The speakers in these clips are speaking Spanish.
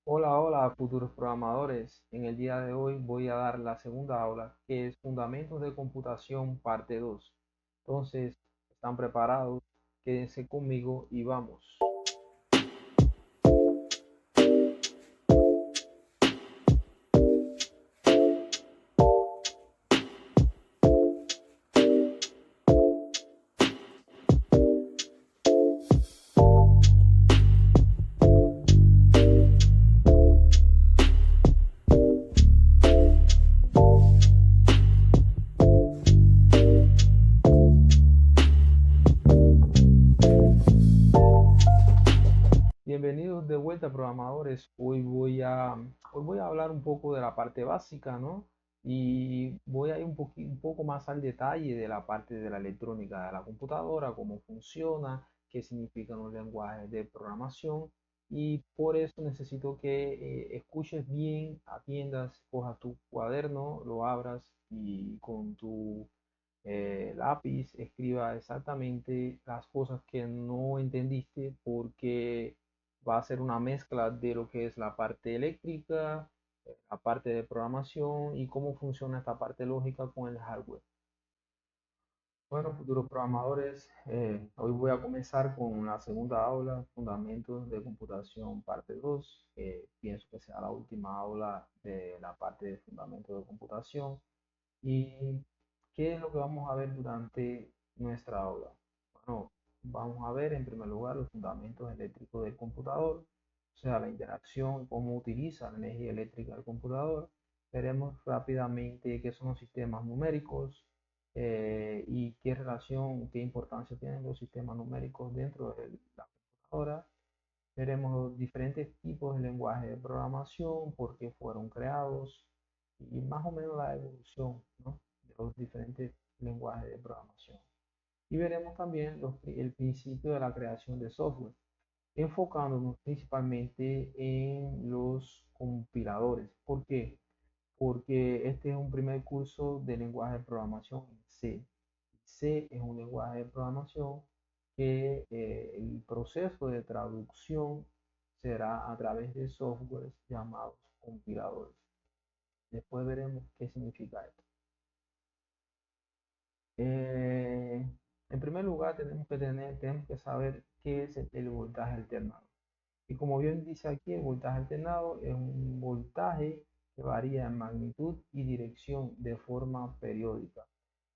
Hola, hola, futuros programadores. En el día de hoy voy a dar la segunda aula, que es Fundamentos de Computación, parte 2. Entonces, ¿están preparados? Quédense conmigo y vamos. Bienvenidos de vuelta, programadores. Hoy voy a hablar un poco de la parte básica, ¿no? Y voy a ir un poco más al detalle de la parte de la electrónica de la computadora, cómo funciona, qué significan los lenguajes de programación. Y por eso necesito que escuches bien, atiendas, cojas tu cuaderno, lo abras y con tu lápiz escriba exactamente las cosas que no entendiste porque va a ser una mezcla de lo que es la parte eléctrica, la parte de programación y cómo funciona esta parte lógica con el hardware. Bueno, futuros programadores, hoy voy a comenzar con la segunda aula, Fundamentos de Computación, parte 2. Pienso que será la última aula de la parte de Fundamentos de Computación. ¿Y qué es lo que vamos a ver durante nuestra aula? Bueno, vamos a ver en primer lugar los fundamentos eléctricos del computador, o sea, la interacción, cómo utiliza la energía eléctrica del computador. Veremos rápidamente qué son los sistemas numéricos y qué relación, qué importancia tienen los sistemas numéricos dentro de la computadora. Veremos los diferentes tipos de lenguaje de programación, por qué fueron creados y más o menos la evolución, ¿no?, de los diferentes lenguajes de programación. Y veremos también el principio de la creación de software, enfocándonos principalmente en los compiladores. ¿Por qué? Porque este es un primer curso de lenguaje de programación en C. C es un lenguaje de programación que el proceso de traducción será a través de softwares llamados compiladores. Después veremos qué significa esto. Eh, en primer lugar, tenemos que saber qué es el voltaje alternado. Y como bien dice aquí, el voltaje alternado es un voltaje que varía en magnitud y dirección de forma periódica.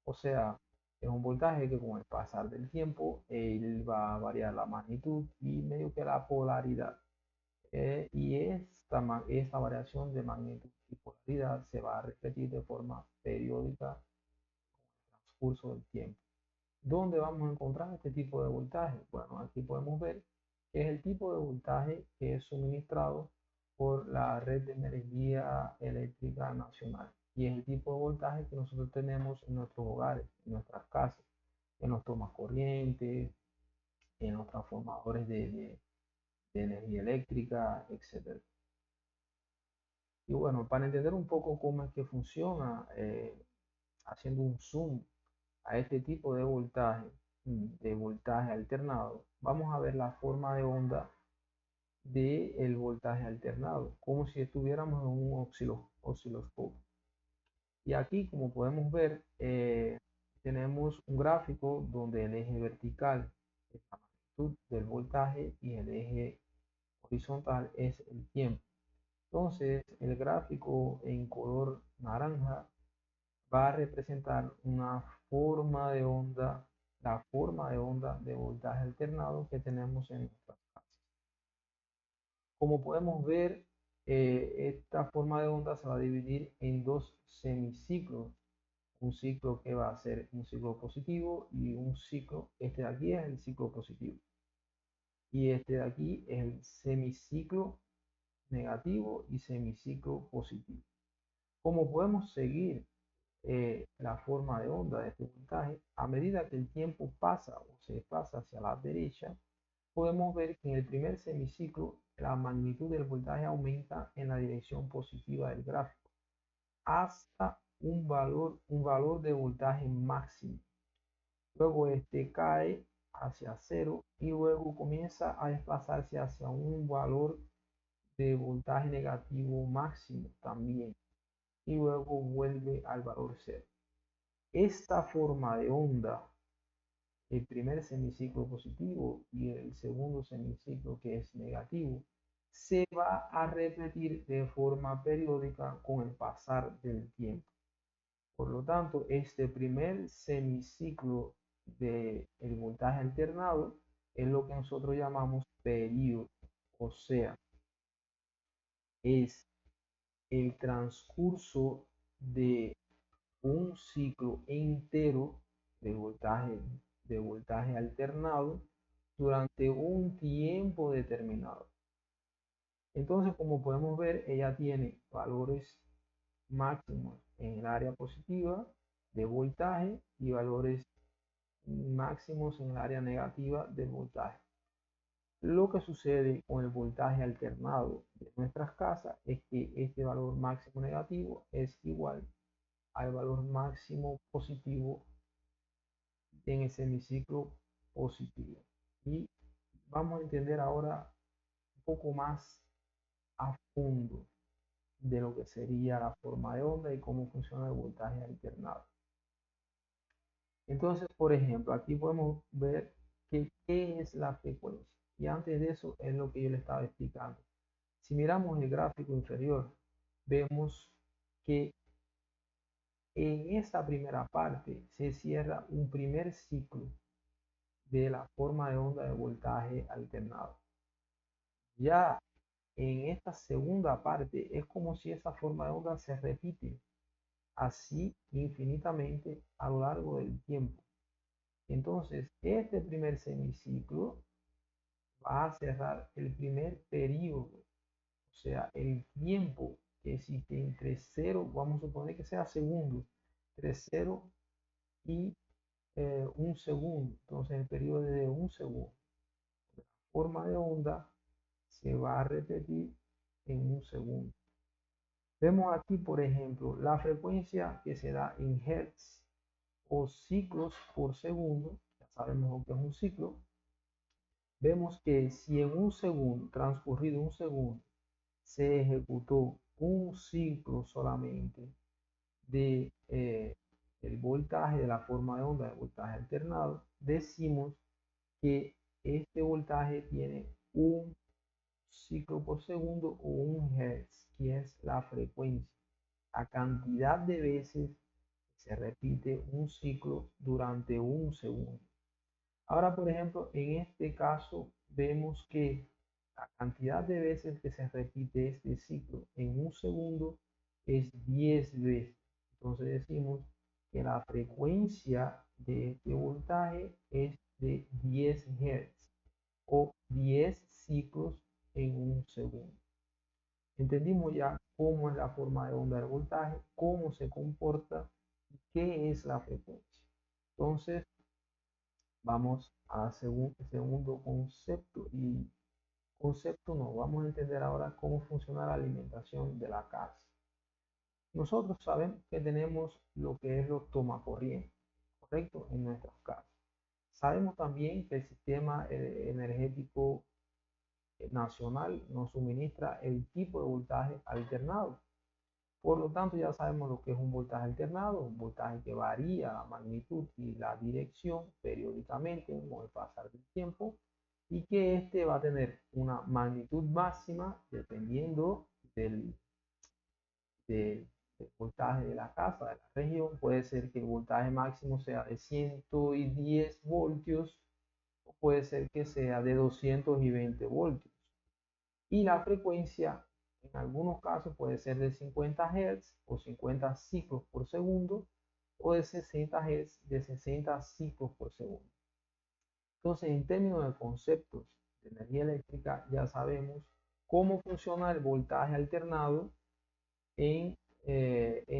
O sea, es un voltaje que con el pasar del tiempo, él va a variar la magnitud y medio que la polaridad. Esta variación de magnitud y polaridad se va a repetir de forma periódica con el transcurso del tiempo. ¿Dónde vamos a encontrar este tipo de voltaje? Bueno, aquí podemos ver que es el tipo de voltaje que es suministrado por la red de energía eléctrica nacional. Y es el tipo de voltaje que nosotros tenemos en nuestros hogares, en nuestras casas, en los tomas corrientes, en los transformadores de energía eléctrica, etcétera. Y bueno, para entender un poco cómo es que funciona, haciendo un zoom a este tipo de voltaje alternado, vamos a ver la forma de onda del voltaje alternado, como si estuviéramos en un osciloscopio. Y aquí, como podemos ver, tenemos un gráfico donde el eje vertical es la magnitud del voltaje y el eje horizontal es el tiempo. Entonces, el gráfico en color naranja va a representar una forma de onda, la forma de onda de voltaje alternado que tenemos en nuestras casas. Como podemos ver, esta forma de onda se va a dividir en dos semiciclos. Un ciclo que va a ser un ciclo positivo y un ciclo, este de aquí es el ciclo positivo. Y este de aquí es el semiciclo negativo y semiciclo positivo. Como podemos seguir la forma de onda de este voltaje, a medida que el tiempo pasa o se desplaza hacia la derecha, podemos ver que en el primer semiciclo la magnitud del voltaje aumenta en la dirección positiva del gráfico hasta un valor de voltaje máximo. Luego este cae hacia cero y luego comienza a desplazarse hacia un valor de voltaje negativo máximo también y luego vuelve al valor cero. Esta forma de onda, el primer semiciclo positivo y el segundo semiciclo que es negativo, se va a repetir de forma periódica con el pasar del tiempo. Por lo tanto, este primer semiciclo del voltaje alternado es lo que nosotros llamamos periodo, o sea, es el transcurso de un ciclo entero de voltaje alternado durante un tiempo determinado. Entonces, como podemos ver, ella tiene valores máximos en el área positiva de voltaje y valores máximos en el área negativa del voltaje. Lo que sucede con el voltaje alternado de nuestras casas es que este valor máximo negativo es igual al valor máximo positivo en el semiciclo positivo. Y vamos a entender ahora un poco más a fondo de lo que sería la forma de onda y cómo funciona el voltaje alternado. Entonces, por ejemplo, aquí podemos ver qué es la frecuencia. Y antes de eso es lo que yo le estaba explicando. Si miramos el gráfico inferior, vemos que en esta primera parte se cierra un primer ciclo de la forma de onda de voltaje alternado. Ya en esta segunda parte es como si esa forma de onda se repite así infinitamente a lo largo del tiempo. Entonces, este primer semiciclo va a cerrar el primer periodo, o sea, el tiempo que existe entre 0, vamos a suponer que sea segundos, entre 0 y 1 segundo. Entonces, el periodo de 1 segundo. La forma de onda se va a repetir en 1 segundo. Vemos aquí, por ejemplo, la frecuencia que se da en hertz o ciclos por segundo. Ya sabemos lo que es un ciclo. Vemos que si en un segundo, transcurrido un segundo, se ejecutó un ciclo solamente de el voltaje de la forma de onda de voltaje alternado, decimos que este voltaje tiene un ciclo por segundo o un hertz, que es la frecuencia, la cantidad de veces se repite un ciclo durante un segundo. Ahora, por ejemplo, en este caso vemos que la cantidad de veces que se repite este ciclo en un segundo es 10 veces. Entonces decimos que la frecuencia de este voltaje es de 10 Hz o 10 ciclos en un segundo. Entendimos ya cómo es la forma de onda del voltaje, cómo se comporta y qué es la frecuencia. Entonces, vamos a segundo concepto y concepto no, vamos a entender ahora cómo funciona la alimentación de la casa. Nosotros sabemos que tenemos lo que es los tomacorrientes, ¿correcto? En nuestras casas. Sabemos también que el sistema energético nacional nos suministra el tipo de voltaje alternado. Por lo tanto, ya sabemos lo que es un voltaje alternado, un voltaje que varía la magnitud y la dirección periódicamente con el pasar del tiempo y que este va a tener una magnitud máxima dependiendo del voltaje de la casa, de la región. Puede ser que el voltaje máximo sea de 110 voltios o puede ser que sea de 220 voltios. Y la frecuencia en algunos casos puede ser de 50 Hz o 50 ciclos por segundo o de 60 Hz de 60 ciclos por segundo. Entonces, en términos de conceptos de energía eléctrica, ya sabemos cómo funciona el voltaje alternado en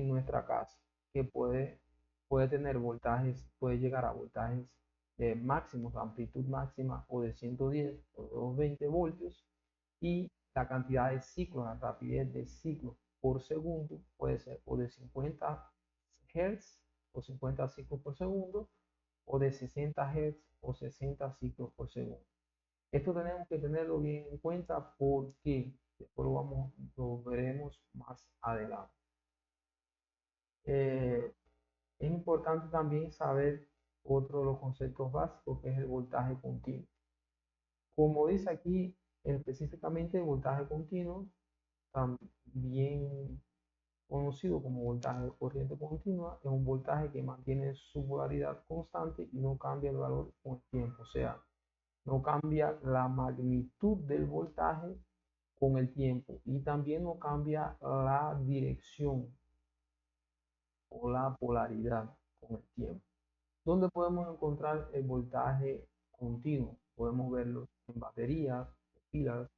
nuestra casa, que puede tener voltajes, puede llegar a voltajes máximos, amplitud máxima o de 110 o 220 voltios y la cantidad de ciclos, la rapidez de ciclos por segundo puede ser o de 50 Hz o 50 ciclos por segundo o de 60 Hz o 60 ciclos por segundo. Esto tenemos que tenerlo bien en cuenta porque después lo importante también saber otro de los conceptos básicos que es el voltaje continuo. Como dice aquí, específicamente el voltaje continuo, también conocido como voltaje de corriente continua, es un voltaje que mantiene su polaridad constante y no cambia el valor con el tiempo. O sea, no cambia la magnitud del voltaje con el tiempo y también no cambia la dirección o la polaridad con el tiempo. ¿Dónde podemos encontrar el voltaje continuo? Podemos verlo en baterías, pilas,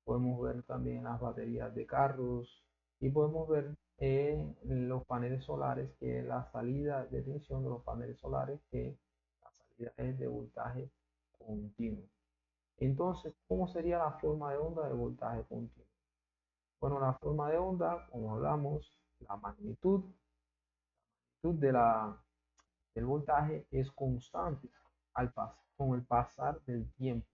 podemos ver también las baterías de carros y podemos ver en los paneles solares que la salida de tensión de los paneles solares que la salida es de voltaje continuo. Entonces, ¿cómo sería la forma de onda de voltaje continuo? Bueno, la forma de onda, como hablamos, la magnitud de del voltaje es constante con el pasar del tiempo.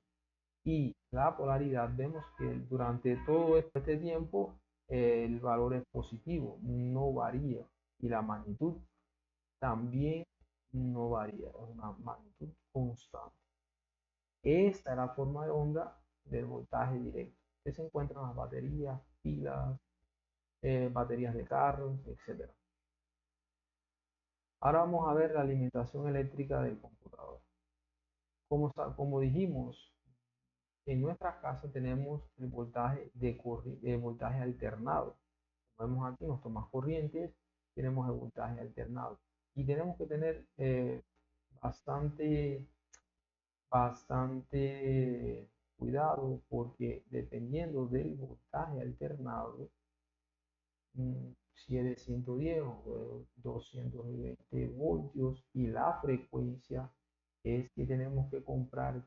Y la polaridad, vemos que durante todo este tiempo el valor es positivo, no varía. Y la magnitud también no varía, es una magnitud constante. Esta es la forma de onda del voltaje directo, que se encuentra en las baterías, pilas, baterías de carros, etcétera. Ahora vamos a ver la alimentación eléctrica del computador. Como dijimos, en nuestras casas tenemos el voltaje el voltaje alternado. Como vemos aquí, en los tomas corrientes tenemos el voltaje alternado. Y tenemos que tener bastante, bastante cuidado porque dependiendo del voltaje alternado, si es de 110 o 220 voltios y la frecuencia es que tenemos que comprar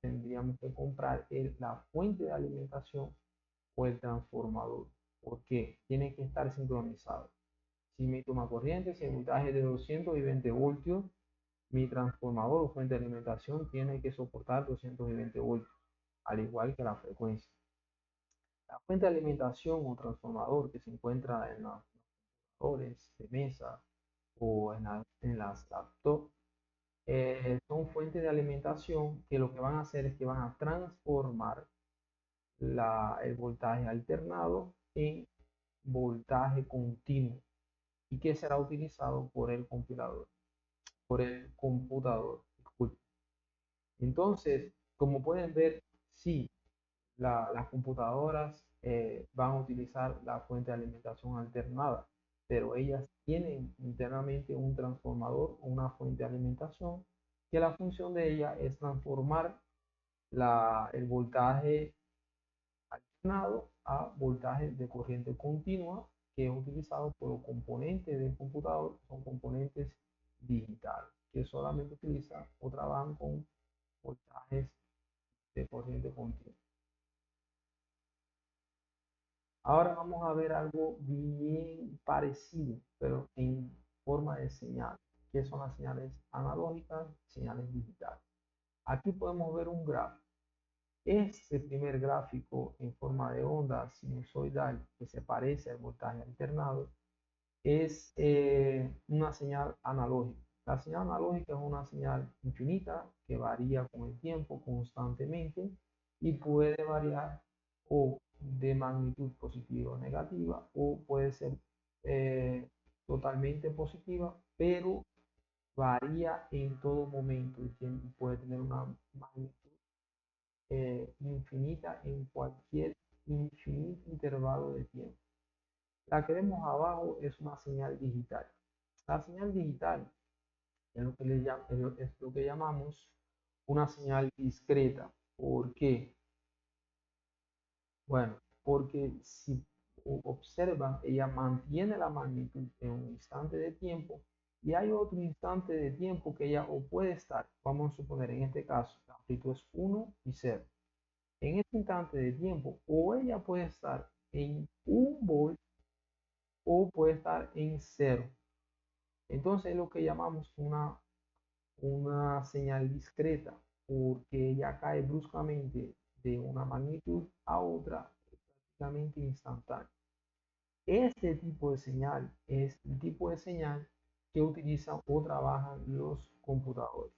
tendríamos que comprar la fuente de alimentación o el transformador porque tiene que estar sincronizado. Si mi toma corriente, si el voltaje es de 220 voltios, mi transformador o fuente de alimentación tiene que soportar 220 voltios, al igual que la frecuencia. La fuente de alimentación o transformador que se encuentra en los computadores de mesa o en las laptops son fuentes de alimentación que lo que van a hacer es que van a transformar el voltaje alternado en voltaje continuo y que será utilizado por el compilador, por el computador. Disculpe. Entonces, como pueden ver, sí, las computadoras van a utilizar la fuente de alimentación alternada, pero ellas tienen internamente un transformador o una fuente de alimentación que la función de ella es transformar el voltaje alternado a voltaje de corriente continua que es utilizado por los componentes del computador, son componentes digitales que solamente utilizan o trabajan con voltajes de corriente continua. Ahora vamos a ver algo bien parecido, pero en forma de señal, que son las señales analógicas, señales digitales. Aquí podemos ver un gráfico. Este primer gráfico en forma de onda sinusoidal que se parece al voltaje alternado es una señal analógica. La señal analógica es una señal infinita que varía con el tiempo constantemente y puede variar o de magnitud positiva o negativa o puede ser totalmente positiva, pero varía en todo momento y puede tener una magnitud infinita en cualquier infinito intervalo de tiempo. La que vemos abajo es una señal digital. La señal digital es es lo que llamamos una señal discreta. ¿Por qué? Bueno, porque si observan, ella mantiene la magnitud en un instante de tiempo y hay otro instante de tiempo que ella o puede estar, vamos a suponer en este caso, la amplitud es 1 y 0. En este instante de tiempo, o ella puede estar en 1 volt o puede estar en 0. Entonces es lo que llamamos una señal discreta, porque ella cae bruscamente de una magnitud a otra prácticamente instantánea. Este tipo de señal es el tipo de señal que utilizan o trabajan los computadores.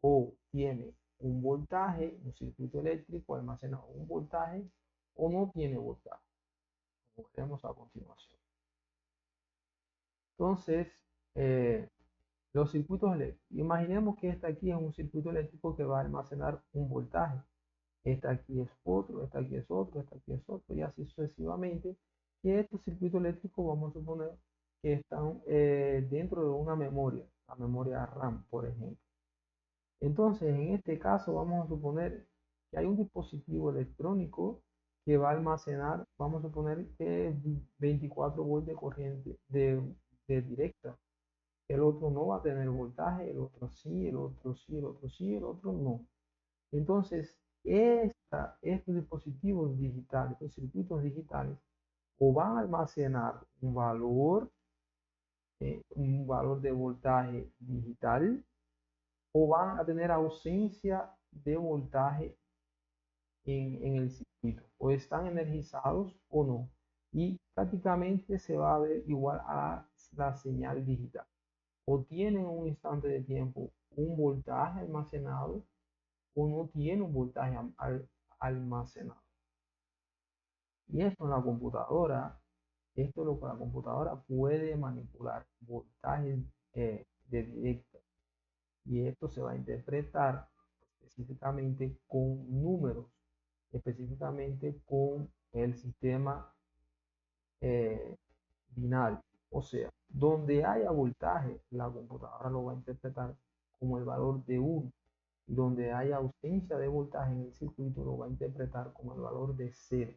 O tiene un voltaje, un circuito eléctrico almacenado un voltaje, o no tiene voltaje, como veremos a continuación. Entonces, eh, los circuitos eléctricos. Imaginemos que este aquí es un circuito eléctrico que va a almacenar un voltaje. Este aquí es otro, este aquí es otro, este aquí es otro, y así sucesivamente. Y estos circuitos eléctricos vamos a suponer que están dentro de una memoria, la memoria RAM, por ejemplo. Entonces, en este caso vamos a suponer que hay un dispositivo electrónico que va a almacenar, vamos a suponer que es 24 volts de corriente de directa. El otro no va a tener voltaje, el otro sí, el otro sí, el otro sí, el otro no. Entonces, estos dispositivos digitales, estos circuitos digitales, o van a almacenar un valor de voltaje digital, o van a tener ausencia de voltaje en el circuito, o están energizados o no. Y prácticamente se va a ver igual a la señal digital. O tienen un instante de tiempo un voltaje almacenado o no tiene un voltaje almacenado. Y esto en la computadora, esto es lo que la computadora puede manipular, voltajes de directa. Y esto se va a interpretar específicamente con números, específicamente con el sistema eh, binario. O sea, donde haya voltaje, la computadora lo va a interpretar como el valor de 1. Donde haya ausencia de voltaje en el circuito, lo va a interpretar como el valor de 0.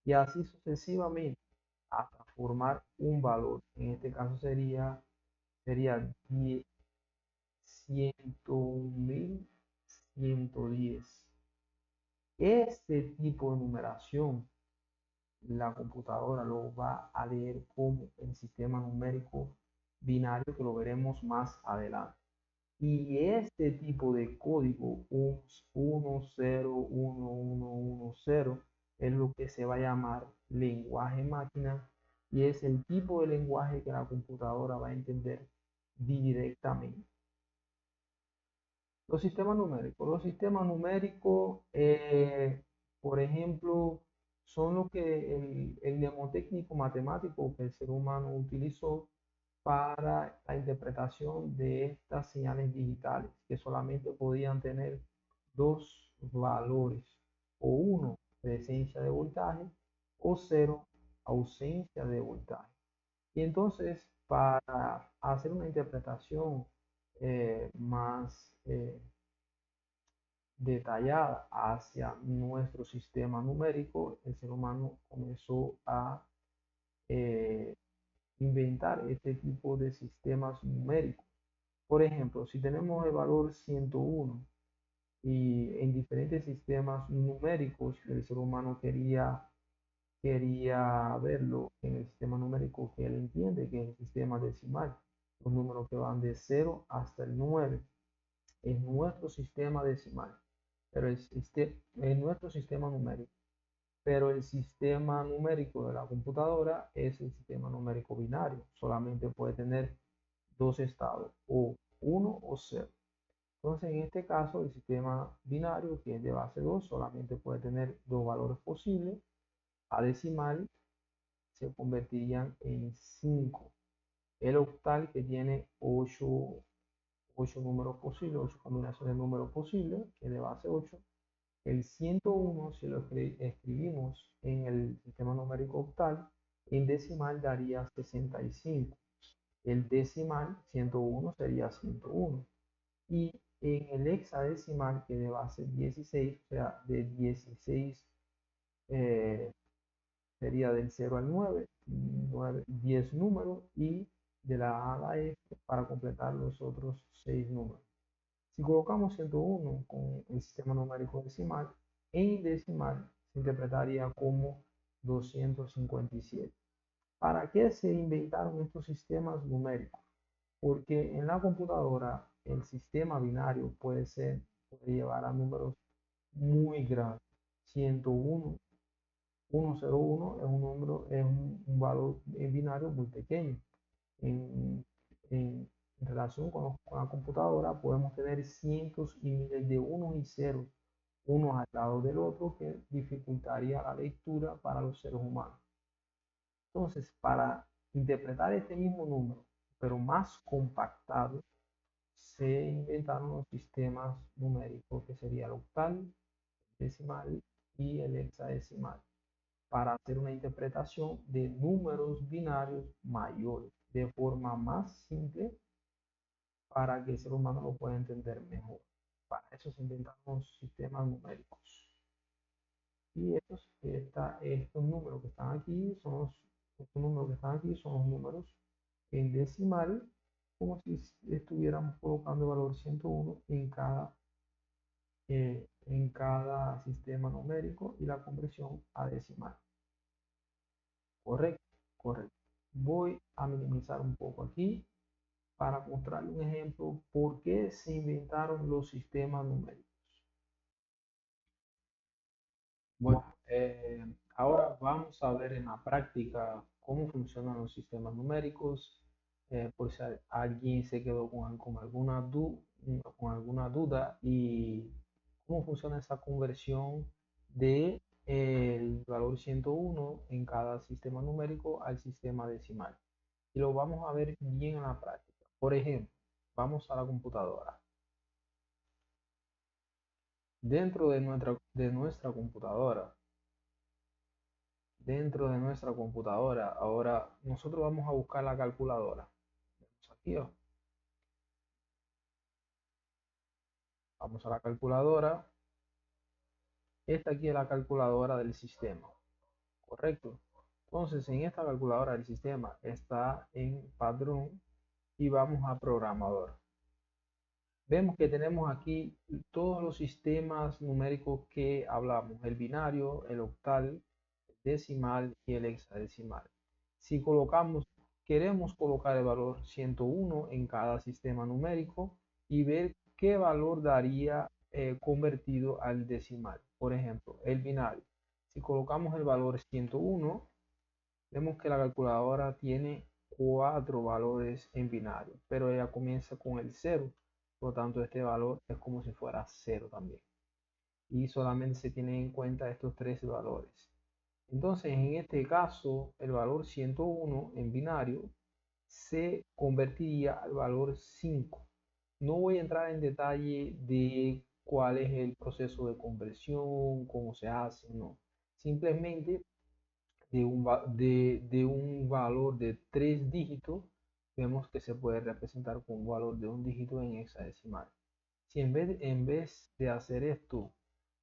Y así sucesivamente hasta formar un valor. En este caso sería 10, 100.000, 110. Este tipo de numeración la computadora lo va a leer como el sistema numérico binario, que lo veremos más adelante. Y este tipo de código 101110 es lo que se va a llamar lenguaje máquina, y es el tipo de lenguaje que la computadora va a entender directamente. Los sistemas numéricos, por ejemplo, son lo que el mnemotécnico matemático que el ser humano utilizó para la interpretación de estas señales digitales, que solamente podían tener dos valores, o uno, presencia de voltaje, o cero, ausencia de voltaje. Y entonces, para hacer una interpretación más detallada hacia nuestro sistema numérico, el ser humano comenzó a eh, inventar este tipo de sistemas numéricos. Por ejemplo, si tenemos el valor 101 y en diferentes sistemas numéricos el ser humano quería verlo en el sistema numérico que él entiende, que es el sistema decimal, los números que van de 0 hasta el 9, es nuestro sistema decimal, pero es nuestro sistema numérico. Pero el sistema numérico de la computadora es el sistema numérico binario, solamente puede tener dos estados, o 1 o 0. Entonces, en este caso, el sistema binario, que es de base 2, solamente puede tener dos valores posibles. A decimal se convertirían en 5. El octal, que tiene 8 números posibles, 8 combinaciones de números posibles, que es de base 8. El 101, si lo escribimos en el sistema numérico octal, en decimal daría 65. El decimal 101 sería 101. Y en el hexadecimal, que de base 16, o sea, de 16 sería del 0 al 9, 10 números, y de la A a la F para completar los otros 6 números. Si colocamos 101 con el sistema numérico decimal, en decimal se interpretaría como 257. ¿Para qué se inventaron estos sistemas numéricos? Porque en la computadora el sistema binario puede llevar a números muy grandes. 101, 101 es un número, es un valor binario muy pequeño. En en relación con la computadora, podemos tener cientos y miles de unos y ceros, unos al lado del otro, que dificultaría la lectura para los seres humanos. Entonces, para interpretar este mismo número, pero más compactado, se inventaron los sistemas numéricos que sería el octal, decimal y el hexadecimal para hacer una interpretación de números binarios mayores de forma más simple para que el ser humano lo pueda entender mejor. Para eso se inventaron los sistemas numéricos. Y estos números que están aquí son estos números que están aquí son los números en decimal, como si estuviéramos colocando el valor 101 en cada sistema numérico y la conversión a decimal. Correcto, correcto. Voy a minimizar un poco aquí para mostrarle un ejemplo por qué se inventaron los sistemas numéricos. Bueno, ahora vamos a ver en la práctica cómo funcionan los sistemas numéricos, por si alguien se quedó con alguna duda y cómo funciona esa conversión de el valor 101 en cada sistema numérico al sistema decimal. Y lo vamos a ver bien en la práctica. Por ejemplo, vamos a la computadora. Dentro de nuestra computadora, ahora nosotros vamos a buscar la calculadora. Vamos aquí, vamos a la calculadora. Esta aquí es la calculadora del sistema, ¿correcto? Entonces, en esta calculadora del sistema está en padrón y vamos a programador. Vemos que tenemos aquí todos los sistemas numéricos que hablamos, el binario, el octal, el decimal y el hexadecimal. Si queremos colocar el valor 101 en cada sistema numérico y ver qué valor daría convertido al decimal. Por ejemplo, el binario. Si colocamos el valor 101, vemos que la calculadora tiene 4 valores en binario, pero ella comienza con el 0. Por lo tanto, este valor es como si fuera 0 también. Y solamente se tienen en cuenta estos 3 valores. Entonces, en este caso, el valor 101 en binario se convertiría al valor 5. No voy a entrar en detalle de cuál es el proceso de conversión, cómo se hace, no. Simplemente de un valor de 3 dígitos, vemos que se puede representar con un valor de un dígito en hexadecimal. Si en vez de hacer esto,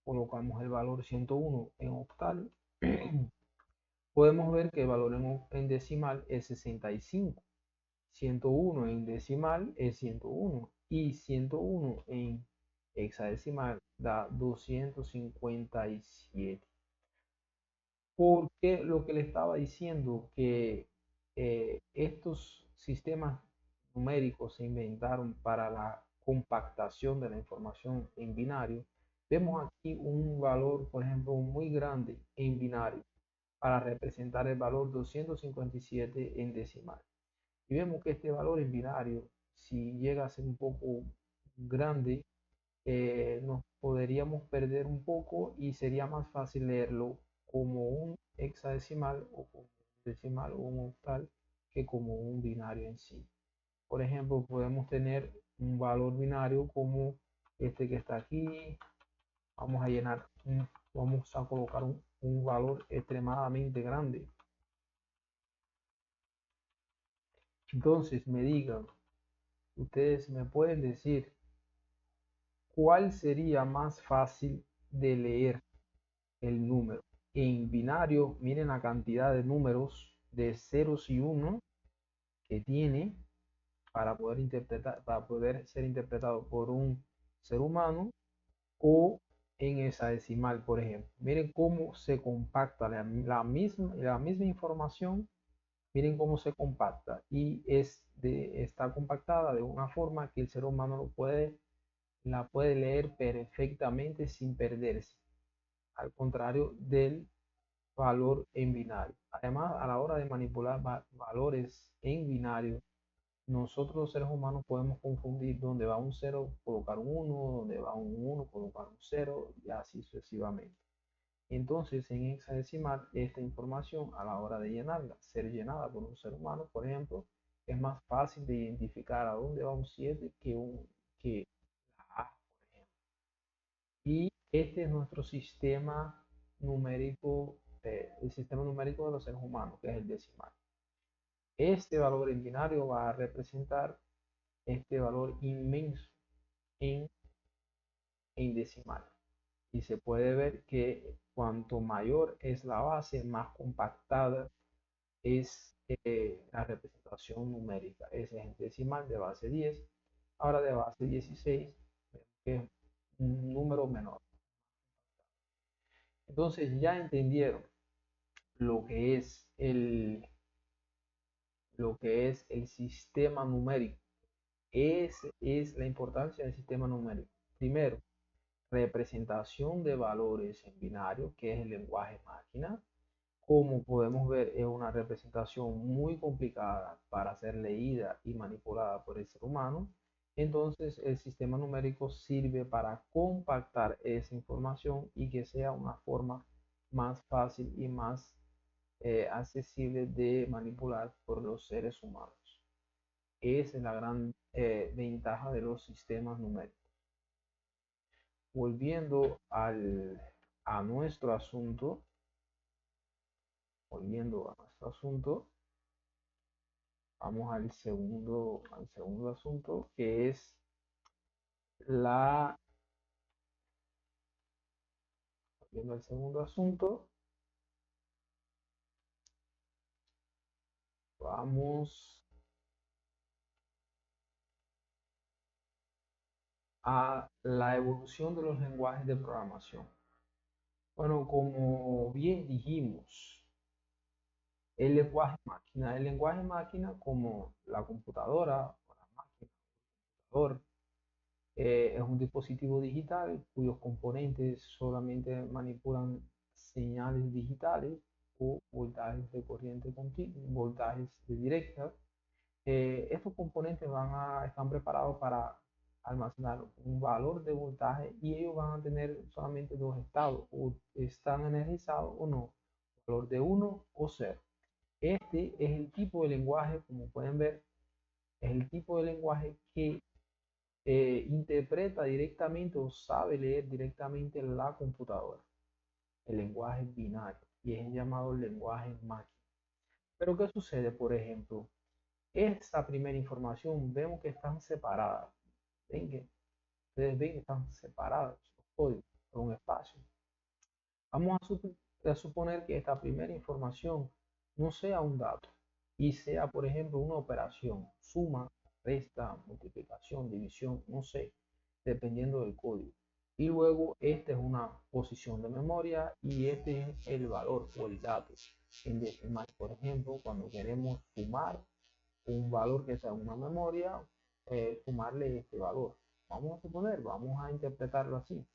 colocamos el valor 101 en octal, podemos ver que el valor en decimal es 65. 101 en decimal es 101 y 101 en hexadecimal da 257. Porque lo que le estaba diciendo, que estos sistemas numéricos se inventaron para la compactación de la información en binario, vemos aquí un valor, por ejemplo, muy grande en binario para representar el valor 257 en decimal. Y vemos que este valor en binario, si llega a ser un poco grande, nos podríamos perder un poco y sería más fácil leerlo como un hexadecimal o como un decimal o un octal que como un binario en sí. Por ejemplo, podemos tener un valor binario como este que está aquí. Vamos a vamos a colocar un valor extremadamente grande. Entonces me digan, ustedes me pueden decir cuál sería más fácil de leer el número. En binario, miren la cantidad de números de ceros y uno que tiene para poder ser interpretado por un ser humano, o en hexadecimal, por ejemplo. Miren cómo se compacta la misma información, miren cómo se compacta y está compactada de una forma que el ser humano la puede leer perfectamente sin perderse, al contrario del valor en binario. Además, a la hora de manipular valores en binario, Nosotros los seres humanos podemos confundir donde va un cero, colocar un uno, donde va un uno, colocar un cero, y así sucesivamente. Entonces, en hexadecimal, esta información a la hora de llenarla, ser llenada por un ser humano, por ejemplo, es más fácil de identificar a dónde va un 7 que la A, por ejemplo. Y este es nuestro sistema numérico, el sistema numérico de los seres humanos, que es el decimal. Este valor en binario va a representar este valor inmenso en, en decimal. Y se puede ver que cuanto mayor es la base, más compactada es la representación numérica. Ese es el decimal de base 10. Ahora de base 16, que es un número menor. Entonces ya entendieron lo que es el sistema numérico. Es la importancia del sistema numérico. Primero, representación de valores en binario, que es el lenguaje máquina. Como podemos ver, es una representación muy complicada para ser leída y manipulada por el ser humano. Entonces, el sistema numérico sirve para compactar esa información y que sea una forma más fácil y más accesible de manipular por los seres humanos. Esa es la gran ventaja de los sistemas numéricos. Volviendo a nuestro asunto, volviendo a nuestro asunto, vamos al segundo asunto, que es la, volviendo al segundo asunto, vamos a la evolución de los lenguajes de programación. Bueno, como bien dijimos, el lenguaje máquina como la computadora o la máquina, el computador, es un dispositivo digital cuyos componentes solamente manipulan señales digitales o voltajes de corriente continua, voltajes de directa. Estos componentes están preparados para almacenar un valor de voltaje y ellos van a tener solamente dos estados, o están energizados o no, valor de 1 o 0. Este es el tipo de lenguaje, como pueden ver, es el tipo de lenguaje que interpreta directamente o sabe leer directamente la computadora, el lenguaje binario, y es llamado lenguaje máquina. Pero ¿qué sucede? Por ejemplo, esta primera información vemos que están separadas. ¿Ven que ustedes ven que están separados los códigos por un espacio? Vamos a suponer que esta primera información no sea un dato y sea, por ejemplo, una operación, suma, resta, multiplicación, división, no sé, dependiendo del código. Y luego esta es una posición de memoria y este es el valor o el dato. En decimal, por ejemplo, cuando queremos sumar un valor que sea una memoria, sumarle este valor. Vamos a suponer, vamos a interpretarlo así.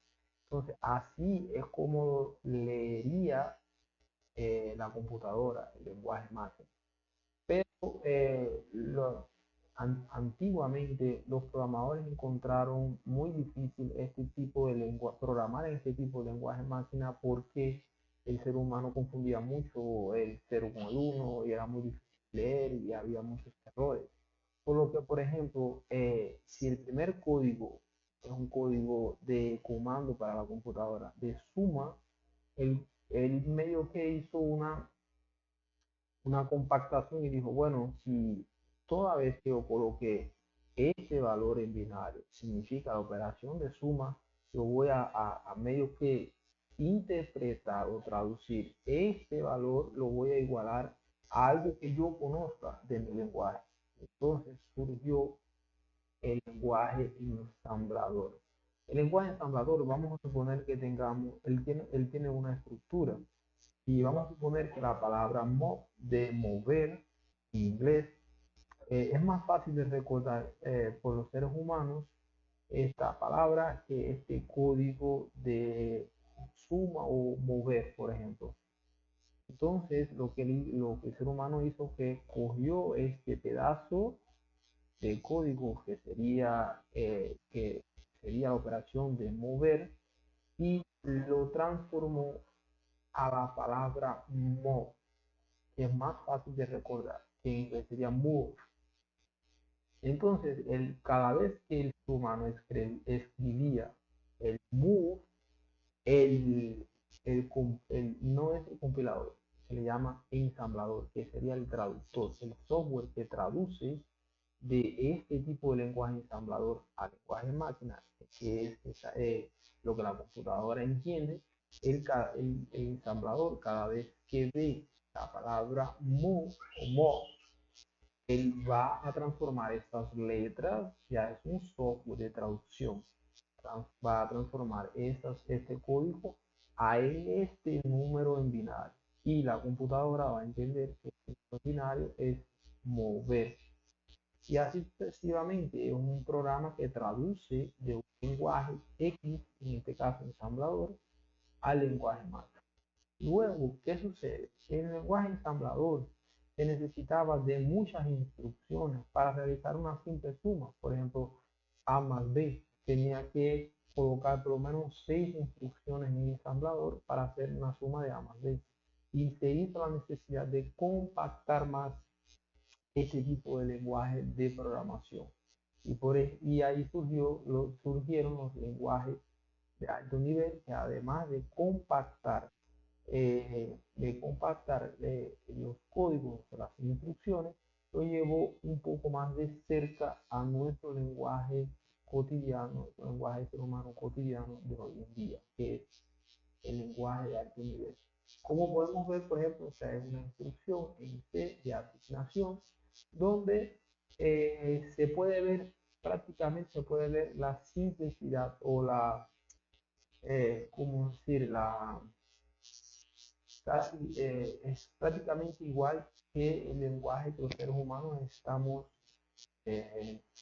Entonces, así es como leería la computadora, el lenguaje máquina. Pero antiguamente los programadores encontraron muy difícil este tipo de lenguaje, programar en este tipo de lenguaje máquina porque el ser humano confundía mucho el 0 con el 1 y era muy difícil leer y había muchos errores. Por lo que, por ejemplo, si el primer código es un código de comando para la computadora de suma, el medio que hizo una compactación y dijo, bueno, si toda vez que yo coloque este valor en binario significa la operación de suma, yo voy a medio que interpretar o traducir este valor, lo voy a igualar a algo que yo conozca de mi lenguaje. Entonces surgió el lenguaje ensamblador. El lenguaje ensamblador, vamos a suponer que él tiene una estructura y vamos a suponer que la palabra de mover en inglés es más fácil de recordar por los seres humanos esta palabra que este código de suma o mover, por ejemplo. Entonces, lo que el ser humano hizo que cogió este pedazo de código que sería la operación de mover, y lo transformó a la palabra move, que es más fácil de recordar, que en inglés sería move. Entonces, cada vez que el humano escribía el move, el, no es el compilador, se le llama ensamblador, que sería el traductor, el software que traduce de este tipo de lenguaje ensamblador a lenguaje máquina, que lo que la computadora entiende. El ensamblador, cada vez que ve la palabra move o move, él va a transformar estas letras, ya es un software de traducción, va a transformar este código a este número en binario, y la computadora va a entender que el número binario es mover, y así sucesivamente. Es un programa que traduce de un lenguaje X, en este caso ensamblador, al lenguaje máquina. Luego, ¿qué sucede? En el lenguaje ensamblador se necesitaba de muchas instrucciones para realizar una simple suma. Por ejemplo, A más B. Tenía que colocar por lo menos 6 instrucciones en el ensamblador para hacer una suma de A más B. Y se hizo la necesidad de compactar más este tipo de lenguaje de programación. Y ahí surgieron los lenguajes de alto nivel, que además de compactar los códigos de las instrucciones, lo llevó un poco más de cerca a nuestro lenguaje cotidiano, el lenguaje ser humano cotidiano de hoy en día, que es el lenguaje de alto nivel. Como podemos ver, por ejemplo, esta es una instrucción en C de asignación, donde se puede ver la simplicidad, o ¿cómo decir? Es prácticamente igual que el lenguaje que los seres humanos estamos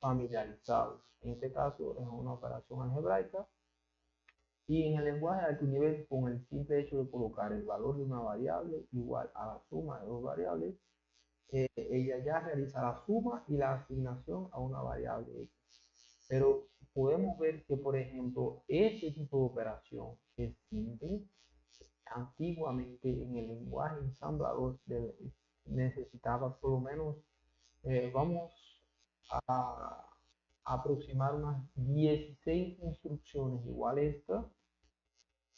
familiarizados. En este caso es una operación algebraica, y en el lenguaje de alto nivel, con el simple hecho de colocar el valor de una variable igual a la suma de dos variables, ella ya realiza la suma y la asignación a una variable X. Pero podemos ver que, por ejemplo, este tipo de operación es simple. Antiguamente, en el lenguaje ensamblador necesitaba por lo menos, vamos a aproximar unas 16 instrucciones igual a esta,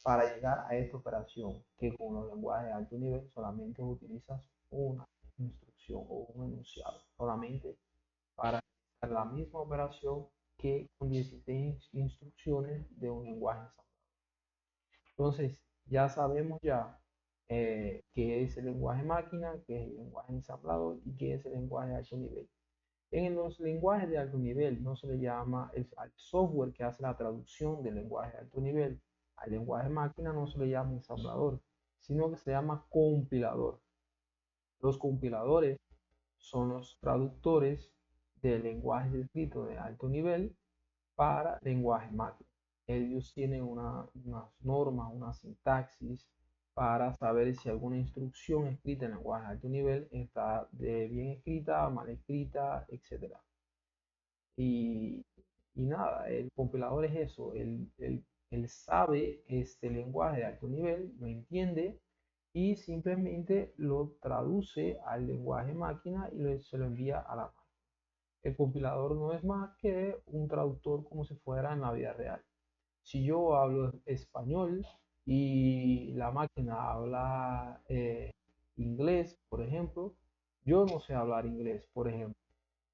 para llegar a esta operación, que con los lenguajes de alto nivel solamente utilizas una instrucción o un enunciado, solamente para hacer la misma operación que con 16 instrucciones de un lenguaje ensamblador. Entonces, ya sabemos qué es el lenguaje máquina, qué es el lenguaje ensamblador y qué es el lenguaje de alto nivel. En los lenguajes de alto nivel no se le llama al software que hace la traducción del lenguaje de alto nivel al lenguaje máquina, no se le llama ensamblador, sino que se llama compilador. Los compiladores son los traductores de lenguajes escritos de alto nivel para lenguaje máquina. Ellos tienen unas normas, una sintaxis, para saber si alguna instrucción escrita en lenguaje de alto nivel está bien escrita, mal escrita, etc. Y, y nada, el compilador es eso. Él sabe este lenguaje de alto nivel, lo entiende y simplemente lo traduce al lenguaje máquina y se lo envía a la máquina. El compilador no es más que un traductor, como si fuera en la vida real. Si yo hablo español y la máquina habla inglés, por ejemplo, yo no sé hablar inglés, por ejemplo.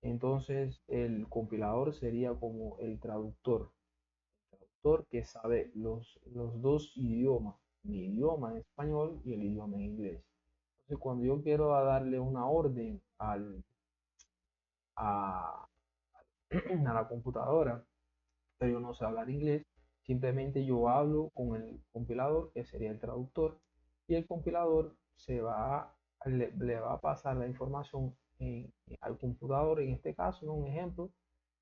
Entonces el compilador sería como el traductor que sabe los dos idiomas, mi idioma en español y el idioma en inglés. Entonces, cuando yo quiero darle una orden a, a la computadora, pero yo no sé hablar inglés, simplemente yo hablo con el compilador, que sería el traductor, y el compilador le va a pasar la información al computador, en este caso, en un ejemplo,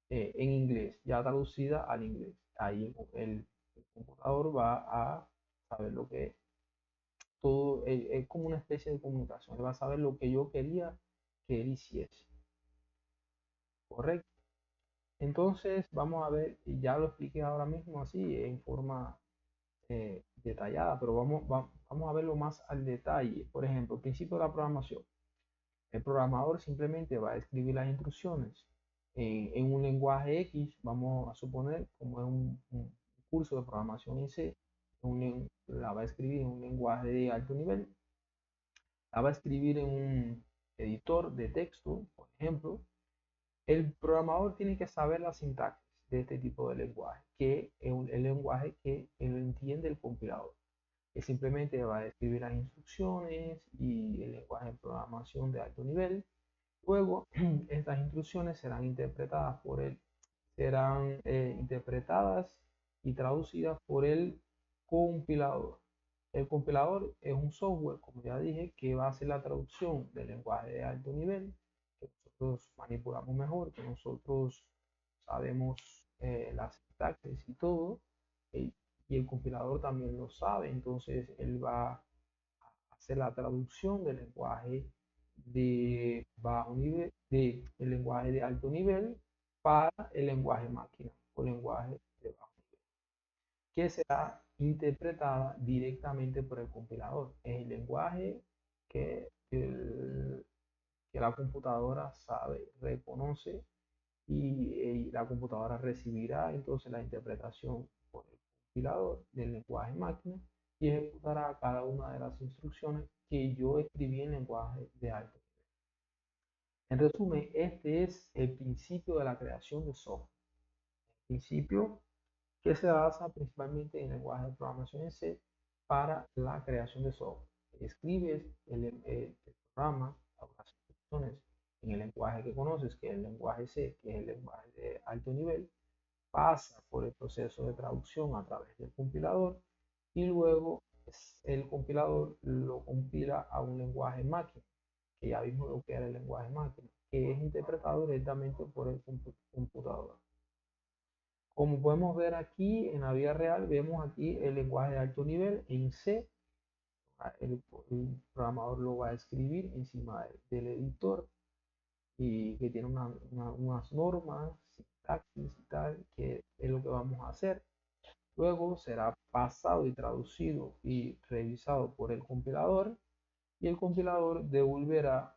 en inglés, ya traducida al inglés. Ahí el computador va a saber lo que todo es como una especie de comunicación. Él va a saber lo que yo quería que él hiciese. ¿Correcto? Entonces, vamos a ver, y ya lo expliqué ahora mismo así, en forma detallada, pero vamos a verlo más al detalle. Por ejemplo, el principio de la programación. El programador simplemente va a escribir las instrucciones en un lenguaje X, vamos a suponer, como es un curso de programación en C, la va a escribir en un lenguaje de alto nivel, la va a escribir en un editor de texto, por ejemplo. El programador tiene que saber la sintaxis de este tipo de lenguaje, que es el lenguaje que lo entiende el compilador, que simplemente va a escribir las instrucciones y el lenguaje de programación de alto nivel. Luego, estas instrucciones serán interpretadas y traducidas por el compilador. El compilador es un software, como ya dije, que va a hacer la traducción del lenguaje de alto nivel, que nosotros manipulamos mejor, que nosotros sabemos las sintaxis y todo, eh, y el compilador también lo sabe, entonces él va a hacer la traducción del lenguaje de bajo nivel, el lenguaje de alto nivel para el lenguaje máquina o lenguaje de bajo nivel, que será interpretada directamente por el compilador. Es el lenguaje que, que la computadora sabe, reconoce y la computadora recibirá entonces la interpretación por el compilador del lenguaje máquina y ejecutará cada una de las instrucciones que yo escribí en lenguaje de alto. En resumen, este es el principio de la creación de software. El principio que se basa principalmente en el lenguaje de programación en C para la creación de software. Escribes el programa, las instrucciones en el lenguaje que conoces, que es el lenguaje C, que es el lenguaje de alto nivel, pasa por el proceso de traducción a través del compilador y luego el compilador lo compila a un lenguaje máquina, que ya vimos lo que era el lenguaje máquina, que es interpretado directamente por el computador. Como podemos ver aquí en la vida real, vemos aquí el lenguaje de alto nivel en C. El programador lo va a escribir encima del editor y que tiene unas normas, sintaxis y tal, que es lo que vamos a hacer. Luego será pasado y traducido y revisado por el compilador y el compilador devolverá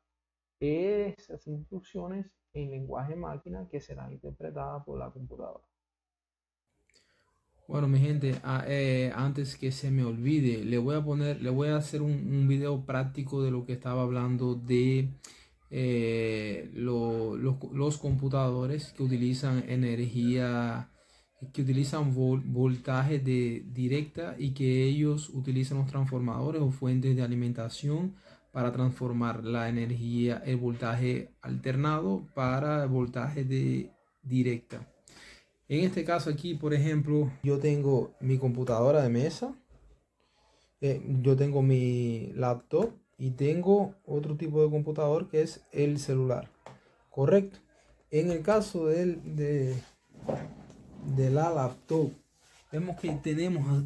esas instrucciones en lenguaje máquina que serán interpretadas por la computadora. Bueno, mi gente, antes que se me olvide, le voy a hacer un video práctico de lo que estaba hablando de los computadores que utilizan energía, que utilizan voltaje de directa y que ellos utilizan los transformadores o fuentes de alimentación para transformar la energía, el voltaje alternado para el voltaje de directa. En este caso aquí, por ejemplo, yo tengo mi computadora de mesa, yo tengo mi laptop y tengo otro tipo de computador que es el celular. Correcto. En el caso de la laptop, vemos que tenemos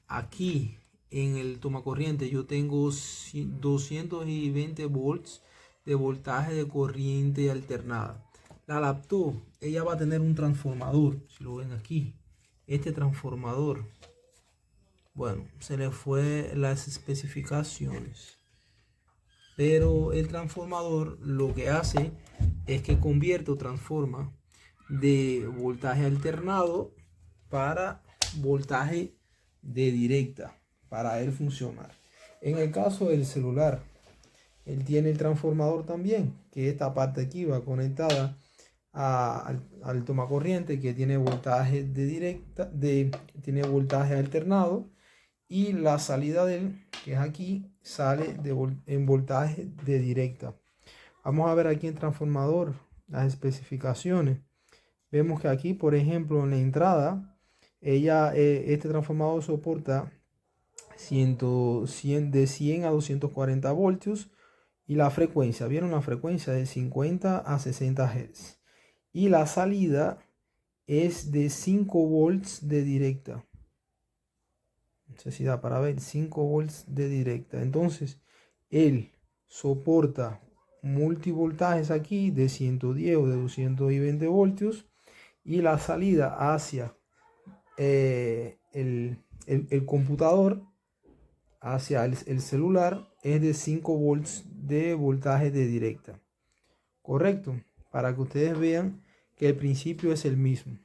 aquí en el tomacorriente, yo tengo 220 volts de voltaje de corriente alternada. La laptop, ella va a tener un transformador, si lo ven aquí. Este transformador, bueno, se le fue las especificaciones, pero el transformador lo que hace es que convierte o transforma de voltaje alternado para voltaje de directa para él funcionar. En el caso del celular, él tiene el transformador también, que esta parte aquí va conectada al tomacorriente que tiene voltaje de directa, tiene voltaje alternado y la salida de él, que es aquí, sale en voltaje de directa. Vamos a ver aquí en transformador las especificaciones. Vemos que aquí, por ejemplo, en la entrada, este transformador soporta de 100 a 240 voltios y la frecuencia, ¿vieron? La frecuencia de 50 a 60 Hz. Y la salida es de 5 volts de directa. Necesidad para ver 5 volts de directa. Entonces, él soporta multivoltajes aquí de 110 o de 220 voltios y la salida hacia el computador, hacia el celular, es de 5 volts de voltaje de directa. Correcto, para que ustedes vean que el principio es el mismo.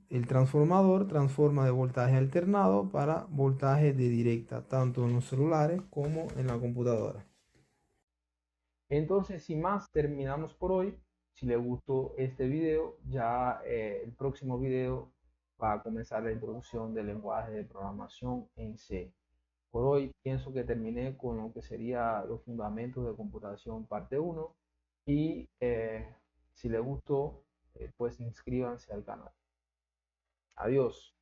El transformador transforma de voltaje alternado para voltaje de directa, tanto en los celulares como en la computadora. Entonces, sin más, terminamos por hoy. Si les gustó este video, ya el próximo video va a comenzar la introducción del lenguaje de programación en C. Por hoy pienso que terminé con lo que sería los fundamentos de computación parte 1 y si les gustó, pues inscríbanse al canal. Adiós.